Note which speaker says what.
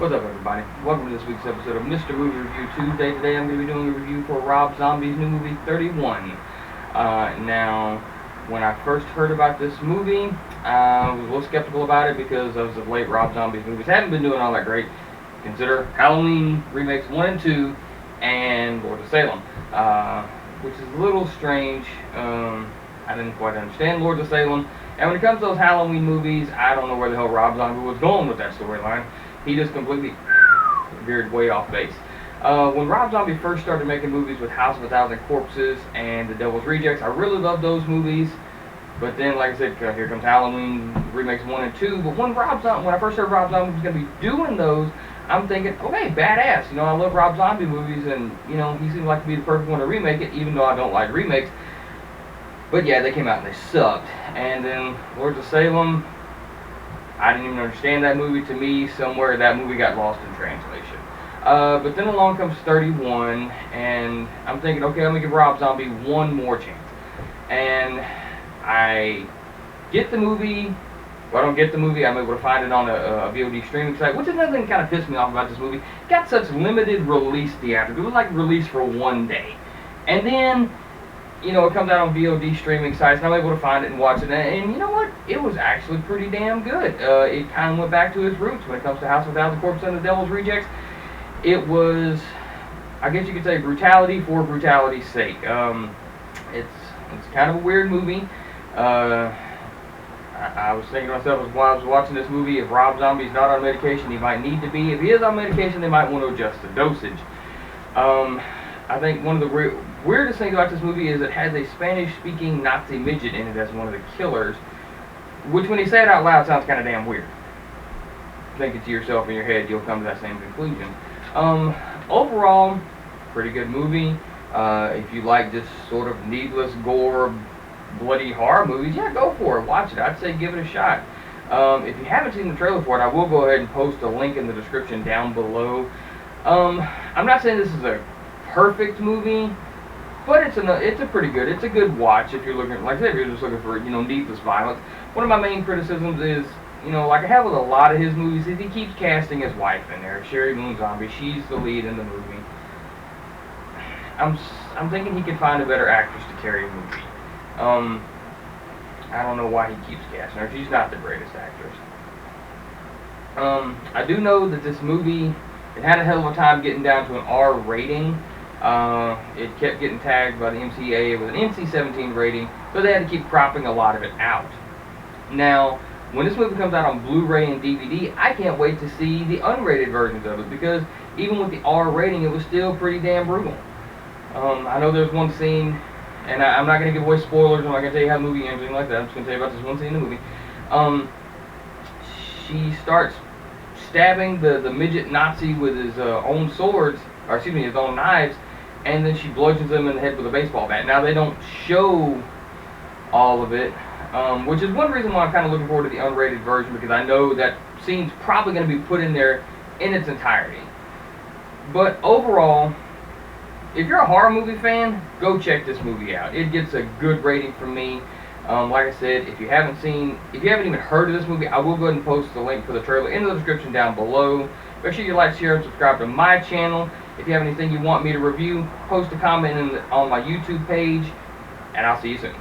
Speaker 1: What's up, everybody? Welcome to this week's episode of Mr. Movie Review Tuesday. Today I'm going to be doing a review for Rob Zombie's new movie, 31. Now, when I first heard about this movie, I was a little skeptical about it because as of late, Rob Zombie's movies haven't been doing all that great. Consider Halloween remakes 1 and 2 and Lords of Salem, which is a little strange. I didn't quite understand Lords of Salem. And when it comes to those Halloween movies, I don't know where the hell Rob Zombie was going with that storyline. He just completely veered way off base. When Rob Zombie first started making movies with House of a Thousand Corpses and The Devil's Rejects, I really loved those movies. But then, like I said, here comes Halloween remakes 1 and 2. But when I first heard Rob Zombie was going to be doing those, I'm thinking, okay, badass. You know, I love Rob Zombie movies, and you know, he seemed like to be the perfect one to remake it, even though I don't like remakes. But yeah, they came out and they sucked. And then Lords of Salem, I didn't even understand that movie. To me, somewhere that movie got lost in translation. But then along comes 31, and I'm thinking, okay, I'm going to give Rob Zombie one more chance. And I get the movie. If I don't get the movie, I'm able to find it on a VOD streaming site, which is another thing that kind of pissed me off about this movie. It got such limited release theatrical. It was like released for one day. And then, you know, it comes out on VOD streaming sites, and I'm able to find it and watch it. And you know what? It was actually pretty damn good. It kind of went back to its roots when it comes to House of a Thousand Corpses and The Devil's Rejects. It was, I guess you could say, brutality for brutality's sake. It's kind of a weird movie. I was thinking to myself while I was watching this movie, if Rob Zombie's not on medication, he might need to be. If he is on medication, they might want to adjust the dosage. I think one of the weirdest things about this movie is it has a Spanish-speaking Nazi midget in it as one of the killers, which when you say it out loud sounds kind of damn weird. Think it to yourself in your head, you'll come to that same conclusion. Overall, pretty good movie. If you like just sort of needless gore, bloody horror movies, yeah, go for it. Watch it. I'd say give it a shot. If you haven't seen the trailer for it, I will go ahead and post a link in the description down below. I'm not saying this is a perfect movie, but it's a pretty good. It's a good watch if you're looking, like I said, if you're just looking for, you know, needless violence. One of my main criticisms is, you know, like I have with a lot of his movies, is he keeps casting his wife in there, Sheri Moon Zombie. She's the lead in the movie. I'm thinking he could find a better actress to carry a movie. I don't know why he keeps casting her. She's not the greatest actress. I do know that this movie, it had a hell of a time getting down to an R rating. It kept getting tagged by the MCA with an NC-17 rating, so they had to keep cropping a lot of it out. Now, when this movie comes out on Blu-ray and DVD, I can't wait to see the unrated versions of it, because even with the R rating, it was still pretty damn brutal. I know there's one scene, and I'm not going to give away spoilers, I'm not going to tell you how the movie ends or anything like that, I'm just going to tell you about this one scene in the movie. She starts stabbing the midget Nazi with his own swords, or excuse me, his own knives, and then she bludgeons him in the head with a baseball bat. Now, they don't show all of it, which is one reason why I'm kind of looking forward to the unrated version, because I know that scene's probably going to be put in there in its entirety. But overall, if you're a horror movie fan, go check this movie out. It gets a good rating from me. Like I said, if you haven't even heard of this movie, I will go ahead and post the link for the trailer in the description down below. Make sure you like, share, and subscribe to my channel. If you have anything you want me to review, post a comment on my YouTube page, and I'll see you soon.